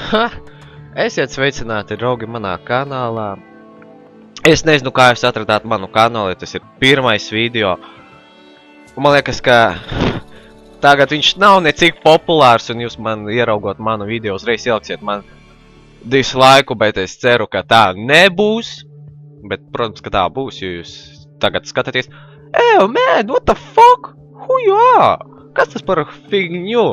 Ha! Esiet sveicināti, draugi, manā kanālā. Es nezinu, kā jūs atradāt manu kanālu, tas ir pirmais video. Un man liekas, ka tagad viņš nav necik populārs, un jūs man ieraugot manu video uzreiz ieliksiet man dislaiku, bet es ceru, ka tā nebūs. Bet, protams, ka tā būs, jo jūs tagad skatāties. Ew, man, what the fuck? Who you are? Kas tas par figņu?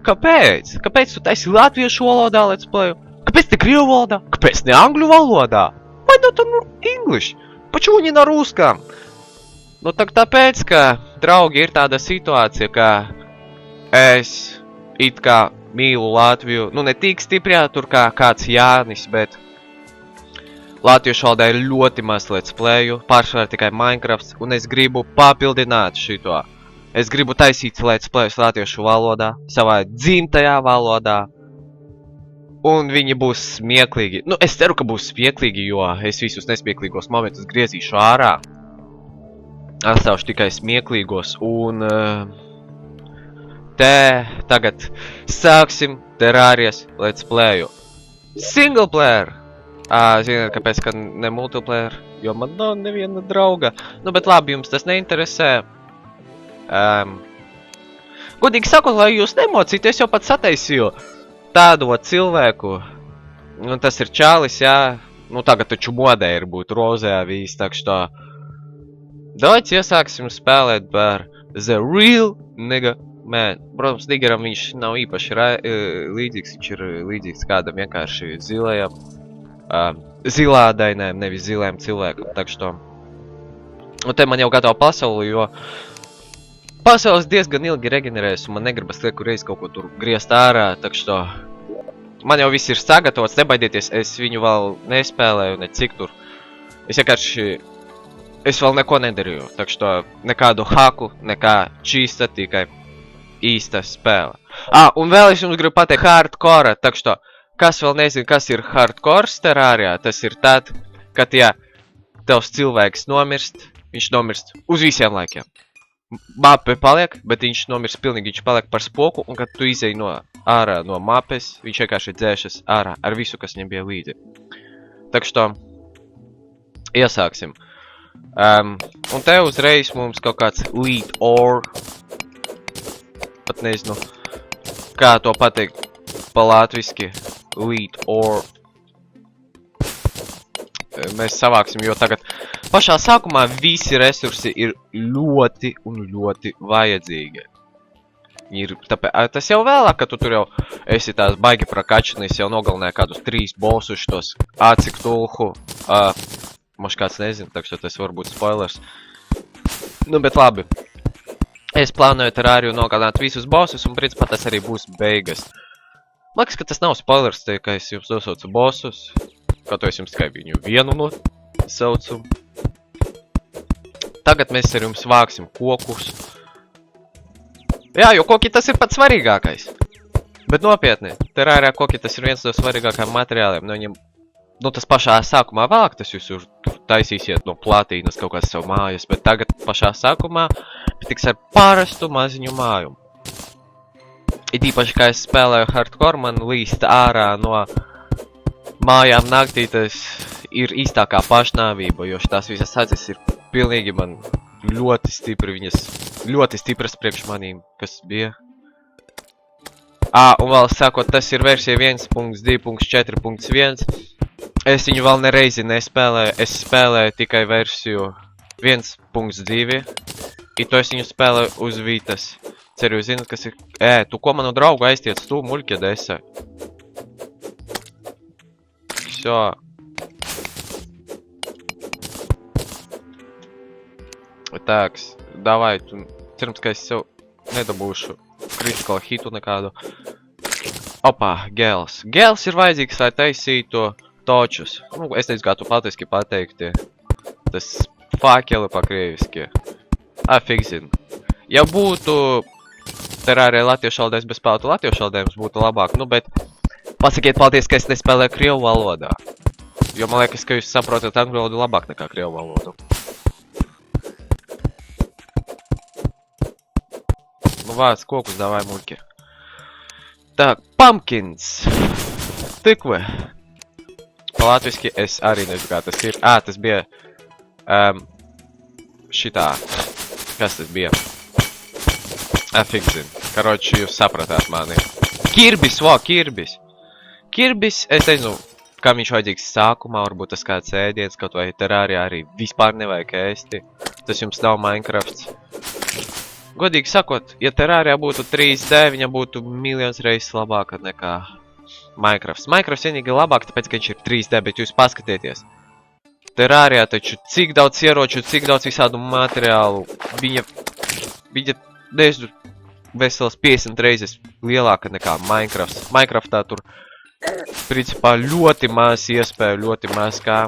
Kāpēc? Kāpēc tu taisi latviešu valodā let's playu? Kāpēc te krievu valodā? Kāpēc ne angļu valodā? Why not on English? Почему не на русском? Nu, tāpēc, ka, draugi, ir tāda situācija, ka es it kā mīlu Latviju. Nu, ne tik stiprjā tur kā kāds Jānis, bet latviešu valodā ir ļoti maz let's playu, pārsvarā tikai Minecrafts, un es gribu papildināt šito. Es gribu taisīt let's playus latviešu valodā, savā dzimtajā valodā. Un viņi būs smieklīgi. Nu, es ceru, ka būs smieklīgi, jo es visus nesmieklīgos momentus griezīšu ārā. Atstāšu tikai smieklīgos. Un te tagad sāksim Terrarias let's playu. Single player! Ziniet, kāpēc, ka ne multiplayer? Jo man nav neviena drauga. Nu, bet labi, jums tas neinteresē. Godīgi sakot, lai jūs nemocītu, es jau pat sataisīju tādu cilvēku. Un tas ir čālis, jā. Nu, tagad taču modē ir būt rozējā vīz, tak što давайте iesāksim spēlēt par The Real Nigga Man. Protams, Nigeram viņš nav īpaši līdzīgs, viņš ir līdzīgs kādam vienkārši zilajam, zilādainēm, nevis zilēm cilvēkam, tak što. Un te man jau gatava pasauli, jo pasaules diezgan ilgi regenerējas, un man negribas lieku reiz kaut ko tur griezt ārā, tak što man jau viss ir sagatavots, nebaidieties, es viņu vēl nespēlēju, ne cik tur. Es vienkārši, es vēl neko nedarīju, tak što nekādu haku, nekā čīsta, tikai īsta spēle. Un vēl es jums gribu pateikt hardcore, tak što, kas vēl nezinu, kas ir hardcore Terrarijā, tas ir tad, kad, ja tevs cilvēks nomirst, viņš nomirst uz visiem laikiem. Mape paliek, bet viņš nomirst pilnīgi, viņš paliek par spoku, un kad tu izej ārā no mapes, viņš vienkārši dzēšas ārā ar visu, kas viņam bija līdzi. Tak što, iesāksim. Un te uzreiz mums kaut kāds lead or, pat nezinu, kā to pateikt pa latviski, lead or. Mēs savāksim, jo tagad pašā sākumā visi resursi ir ļoti un ļoti vajadzīgi. Tas jau vēlāk, ka tu tur jau esi tās baigi prakačinīs, jau nogalināja kādus 3 bossus tos Acik Tulhu. Moš kāds nezina, tak što tas var būt spoilers. Nu, bet labi. Es plānoju Terrariju nogalināt visus bossus, un principā tas arī būs beigas. Liekas, ka tas nav spoilers, te, ka es jums nosaucu bossus. Kaut to es jums tikai viņu vienu nosaucu. Tagad mēs ar jums vāksim kokus. Jā, jo koki tas ir pats svarīgākais. Bet nopietni, Terrarijā koki tas ir viens no svarīgākām materiāliem. No viņam, nu tas pašā sākumā vēlāk, tas jūs taisīsiet no platīnas kaut kāds savu mājas, bet tagad pašā sākumā tiks ar parastu maziņu māju. It īpaši, kā es spēlēju hardcore, man līst ārā no mājām naktī, tas ir īstākā pašnāvība, jo tās visas acis ir pilnīgi man ļoti stipri, viņas ļoti stipras priekš manīm, kas bija. Un vēl sākot, tas ir versija 1.2.4.1. Es viņu vēl nereizi nespēlēju, es spēlēju tikai versiju 1.2. I to es viņu spēlēju uz Vitas. Ceru, jūs zināt, kas ir... tu ko manu draugu aiztiec, tu muļķa desai. Всё. Так, давай, cerams, ka es sev nedabūšu critical hitu nekādu. Opā, gels. Gels ir vajadzīgs, lai taisītu točus. Nu, es nezinu, kā tu patiski pateikti. Tas fakeli pa krieviski. Fig zinu. Ja būtu Terrarija latviešu valodā, bez spēlētu latviešu valodā, būtu labāk, nu, bet pasakiet paldies, ka es nespēlēju krievu valodā. Jo man liekas, ka jūs saprotat angļu valodu labāk nekā krievu valodu. Nu vārds kokus davai muļķi. Tā, pumpkins. stikli. Latviski es arī nezinu, kā tas ir. Tas bija šitā. Kas tas bija? Fik zin. Karoči, jūs sapratāt mani. Kirbis, Kirbis. Kirbis, es nezinu, kam viņš vajadzīgs sākumā, varbūt tas kāds ēdiens, kaut vai terārijā arī vispār nevajag ēsti. Tas jums nav Minecrafts. Godīgi sakot, ja terārijā būtu 3D, viņa būtu miljons reizes labāka nekā Minecrafts. Minecrafts vienīgi ir labāk, tāpēc, ka viņš ir 3D, bet jūs paskatieties. Terārijā taču cik daudz ieroču, cik daudz visādu materiālu. Viņa nezinu, veselas 50 reizes lielāka nekā Minecrafts. Minecraftā tur, principā, ļoti maz iespēju, ļoti maz kā.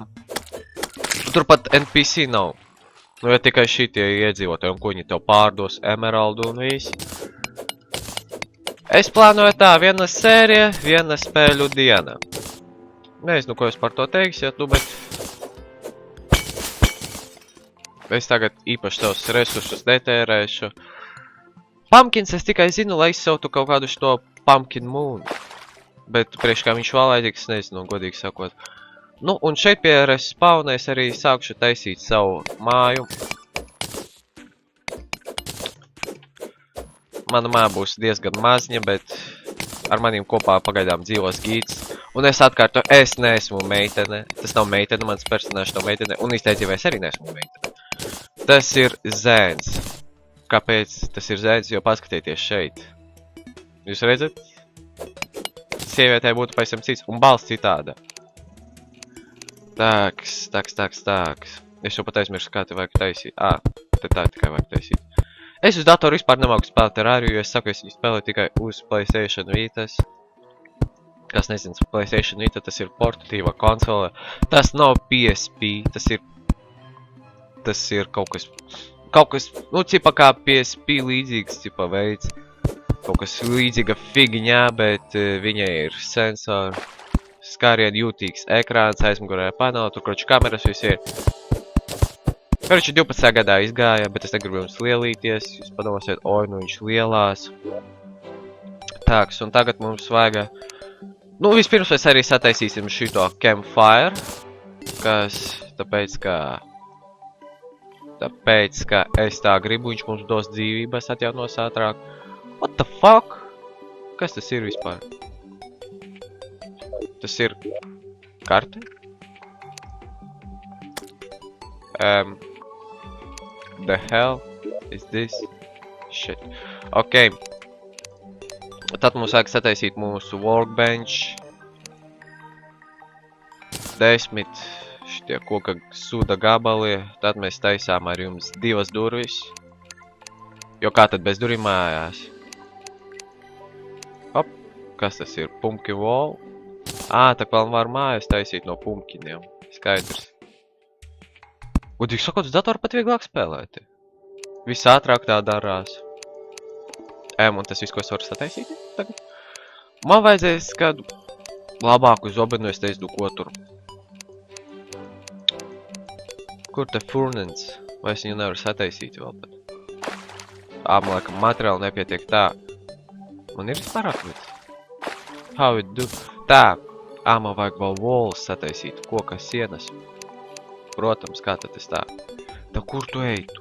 Turpat NPC nav. Nu, ja tikai šitie iedzīvotāji, un ko viņi tev pārdos, emeraldu un visi. Es plānoju tā, viena sērija, viena spēļu diena. Nezinu, ko jūs par to teiksiet, nu, bet... Es tagad īpaši savus resursus netērēšu. Pumpkins es tikai zinu, lai izsautu kaut kādu šo Pumpkin Moon. Bet priekš kā viņš vēl vajadzīgs, nezinu, godīgi sakot. Nu, un šeit pie respawna es arī sākšu taisīt savu māju. Mana māja būs diezgan maziņa, bet ar maniem kopā pagaidām dzīvos gīds. Un es atkārtoju, es neesmu meitene. Tas nav meitene, mans personāžs nav meitene. Un īstenībā es arī neesmu meitene. Tas ir zēns. Kāpēc tas ir zēns? Jo paskatieties šeit. Jūs redzat? Sievietē būtu pavisam cits un balss citāda. Tāks. Es jau pat aizmirsu, kā te vajag taisīt. Te tā tikai vajag taisīt. Es uz datoru vispār nemāku spēlēt terāriju, jo es saku, es viņu spēlēju tikai uz PlayStation Vitas. Kas nezinu, PlayStation Vita, tas ir portatīva konsole. Tas nav PSP, tas ir kaut kas, nu, cipa kā PSP līdzīgs, cipa veids. Kaut kas līdzīga figņā, bet viņai ir sensori. Skārien jūtīgs ekrāns, aizmugurē paneli, tur kroči kameras visi ir. Karoči 12. gadā izgāja, bet es negribu jums lielīties. Jūs padomāsiet, oi, nu viņš lielās. Tāks, un tagad mums vajag... Nu, vispirms mēs arī sataisīsim šito campfire. Kas, tāpēc, ka es tā gribu, viņš mums dos dzīvības atjaunos ātrāk. What the fuck? Kas tas ir vispār? Tas ir karte? The hell is this shit? Ok. Tad mums vajag sataisīt mūsu workbench. 10 šitie koka suda gabali. Tad mēs taisām ar jums 2 durvis. Jo kā tad bez durvīm mājās? Hop. Kas tas ir? Pumpkin wall. Tā vēl var mājas taisīt no pumpkiniem. Skaidrs. Godīgi sakot, uz datoru pat vieglāk spēlēt. Viss ātrāk tā darās. Un tas viss, ko es varu sataisīt tagad? Man vajadzēs kādu labāku zobenu, es teicu, ko tur. Kur te furnens? Vai es viņu nevaru sataisīt vēl pat? Man laikam materiāli nepietiek tā. Man ir vispār akmets? How it do? Tā. Man vajag vēl walls sataisīt, koka sienas. Protams, kā tad es tā? Tā kur tu eitu?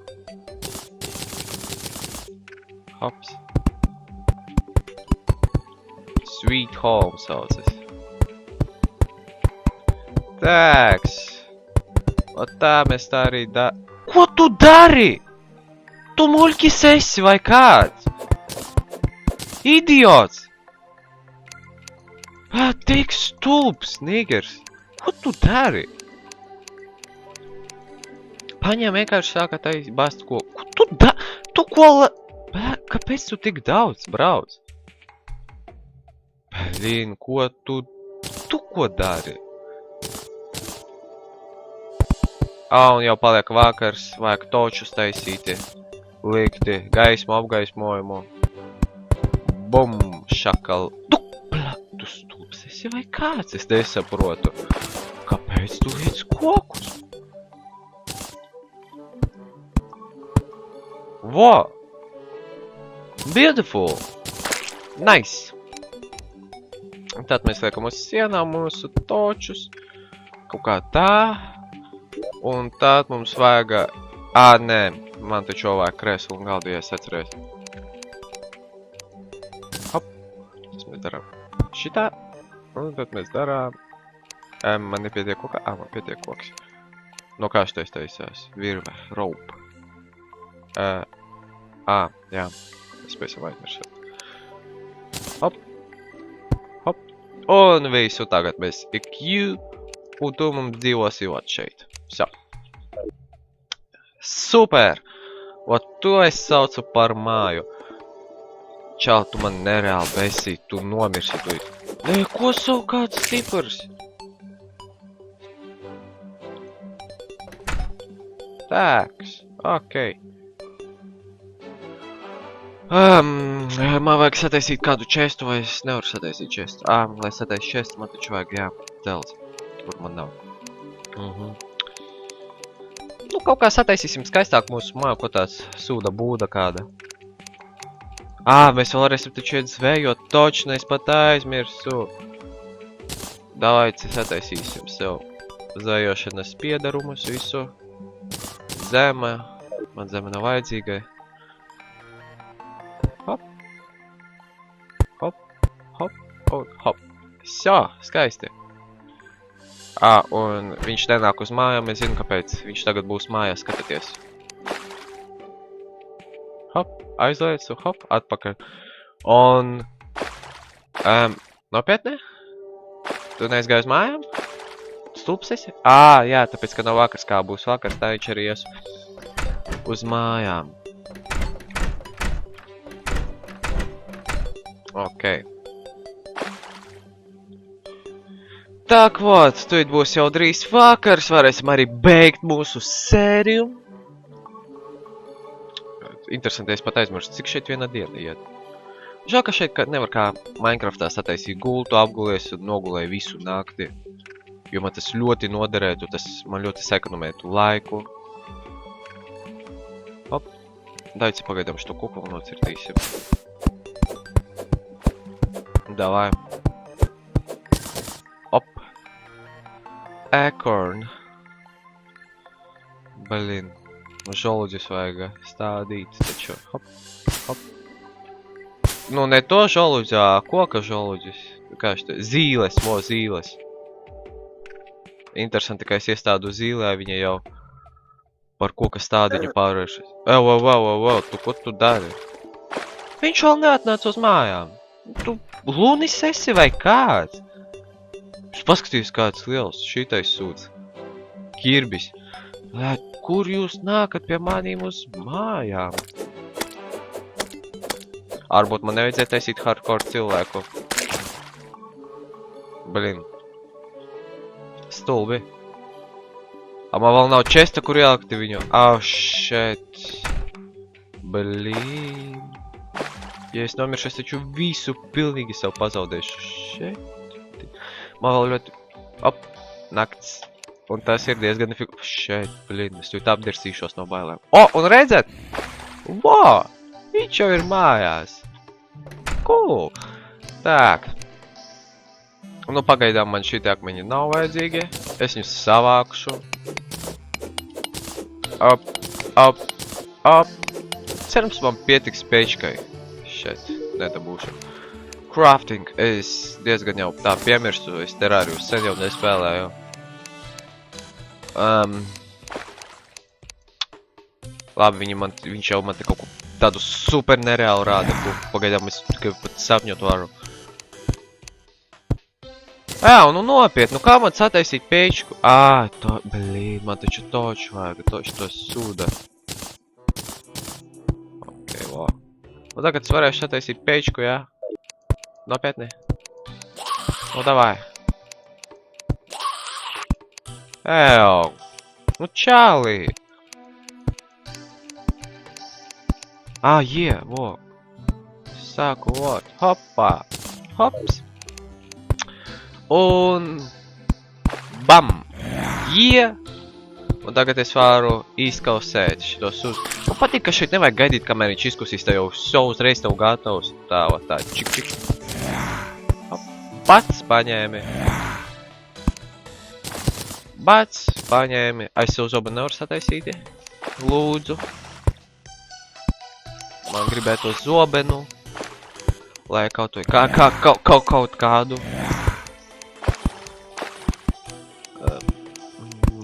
Hops. Sweet home saucas. Tāks. O tā mēs tā arī Ko tu dari? Tu muļķis esi vai kāds? Idiots! Tik stulbs, nigers! Ko tu dari? Paņem vienkārši sāka taisīt bāzt ko... Ko tu dari? Tu ko Kāpēc tu tik daudz brauc? Blin, ko tu... Tu ko dari? Un jau paliek vakars, vajag točus taisīti. Likti gaismu apgaismojumu. Bum, šakal... Tu stulbs esi vai kāds? Es nesaprotu. Kāpēc tu liec kokus? Wow! Beautiful! Nice! Tad mēs liekam uz sienām mūsu točus. Kaut kā tā. Un tad mums vajag... nē, man taču vajag kreslu un galdu, ja es atceros. Hop. Tas mēs darām šitā. Un tad mēs darām... man nepietiek koka? Man pietiek koks. No kā šitais taisās? Virve, rope. Jā. Es pēc tam aizmirstu. Hop. Hop. Un visu tagad mēs IQ. Un tu mums divos jūt šeit. So. Super! O, to es saucu par māju. Čau, tu man nereāli besī, tu nomirsi tu. Nē, ko savu kāds stiprs? Tāks, okei. Man vajag sataisīt kādu čestu, vai es nevaru sataisīt čestu? Lai sataisīt čestu, man taču vajag, jā, dzelzi, kur man nav. Nu, kaut kā sataisīsim skaistāk mūsu māju, ko tāds sūda būda kāda. Mēs vēl varēsim taču iet zvējot, točni, es pat aizmirsu. Davai, sataisīsim sev zvējošanas piedarumus visu. Zeme, man zeme nav vajadzīgai. Hop. Hop, hop, un hop. Sjā, skaisti. Un viņš nenāk uz mājām, es zinu, kāpēc. Viņš tagad būs mājās, skatieties. Hop, aizliecu, hop, atpakaļ. Un... nopietni? Tu neizgāji uz mājām? Stulps esi? Jā, tāpēc, ka nav vakars, kā būs vakars, tā viņš arī ies uz mājām. Okei. Tak, vot, tuīt būs jau drīz vakars, varēsim arī beigt mūsu sēriju. Interesanti, es pat aizmirstu, cik šeit viena diena iet. Žēl, ka šeit nevar kā Minecraftā sataisīt gultu, apgulies un nogulēju visu nakti. Jo man tas ļoti noderētu, tas man ļoti sekonomētu laiku. Hop. Daici pagaidām šo kuklu nocirtīsim. Davai. Hop. Acorn. Blin. Žoluģis vajag stādīt, taču. Hop. Hop. Nu, ne to žoluģi, koka žoluģis. Kā šitā? Zīles, zīles. Interesanti, ka es iestādu zīlē, viņa jau par koka stādiņu pārvēršas. Tu ko tu dari? Viņš vēl neatnāca uz mājām. Tu lunis esi vai kāds? Es paskatījos kāds liels, šitais sūds. Kirbis. Kur jūs nākat pie manīm uz mājām? Varbūt man nevajadzēja taisīt hardcore cilvēku. Blin. Stulbi. Man vēl nav česta, kur ielikt viņu. Shit. Blin. Ja es nomiršu, es taču visu pilnīgi sev pazaudēšu. Shit. Man vēl ļoti... Nakts. Un tas ir diezgan Shit, blin. Es tūt apdirsīšos no bailēm. Un redzat? Viņš jau ir mājās. Cool. Так. Nu, pagaidām man šitie akmeņi nav vajadzīgi. Es viņus savākšu. Cerams, man pietiks pečkai. Šeit, nedabūšu. Crafting. Es diezgan jau tā piemirstu. Es terāriju sen jau nespēlēju. Labi, viņš jau man te kaut ko tādu super nereālu rāda. Pagaidām es tikai pat sapņot varu. Nu nopiet, nu kā man sataisīt pečku? Blīd, man taču toču vajag, toču to sūda. Okei, lo. Nu tagad es varēšu sataisīt pečku, jā? Nopietni? Nu davai. Nu čālī. Vo. Sāku, vot. Hopā. Hops. Un... Bam! Un tagad es varu izkausēt šitos uz... Man patīk, ka šeit nevajag gaidīt, kamēr viņš izkusīs, tev jau uzreiz tev gatavs. Tā, čik. Hop. Pats paņēmi. Es savu zobenu nevaru sataisīt. Lūdzu. Man gribētos zobenu. Lai kaut kādu.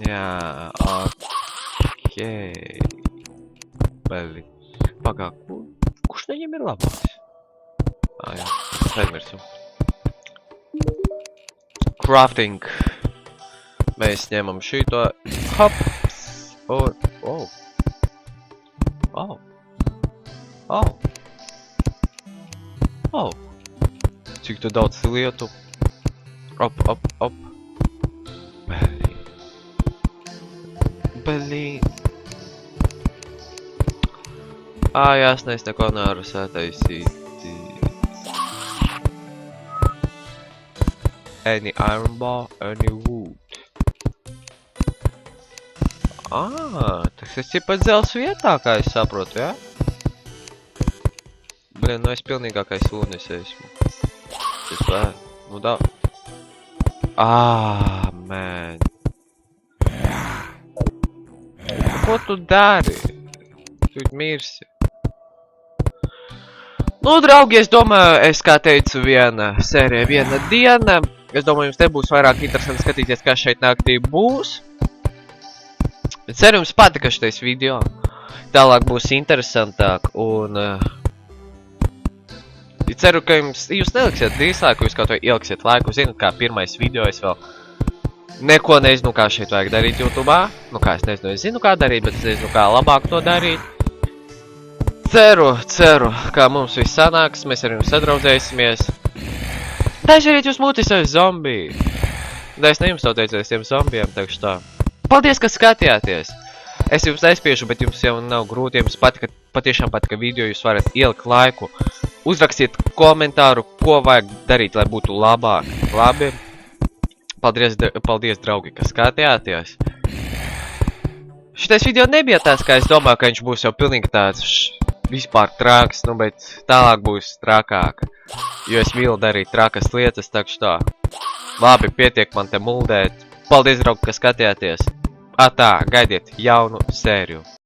Jā, okei. Beli. Pagā, kurš neņem ir labāks? Jā, es aizmirsu. Crafting. Mēs ņemam šito. Hops. Cik tu daudz lietu. Op. Belī. Jāsne, es neko nevaru sataisīt. Any iron bar, any wood. Tas ir pat dzels vietā, kā es saprotu, jā? Blin, es pilnīgākais lūnis esmu. Man. Ko tu dari? Tu mirsi. Draugi, es domāju, kā teicu, viena sērija, viena diena. Es domāju, jums nebūs vairāk interesanti skatīties, kas šeit naktī būs. Ceru, jums patika šitais video. Tālāk būs interesantāk un... Ceru, ka jūs neliksiet dislaiku, jūs kaut vai ieliksiet laiku. Zinu, kā pirmais video es vēl neko nezinu, kā šeit vajag darīt YouTube'ā. Kā es nezinu, es zinu, kā darīt, bet es nezinu, kā labāk to darīt. Ceru, kā mums viss sanāks, mēs ar jums sadraudzēsimies. Taisīriet jūs mutis aiz zombiju. Es ne jums to teicu aiz tiem zombijiem, teikšu tā. Paldies, ka skatījāties! Es jums nespiešu, bet jums jau nav grūti, ja jums patiešām patika video, jūs varat ielikt laiku. Uzrakstiet komentāru, ko vajag darīt, lai būtu labāk. Labi? Paldies, draugi, ka skatījāties. Šitais video nebija tāds, kā es domāju, ka viņš būs jau pilnīgi tāds vispār trāks, bet tālāk būs trakāk. Jo es mīlu darīt trakas lietas, takš tā. Labi, pietiek man te muldēt. Paldies, draugi, ka skatījāties. Gaidiet jaunu sēriju.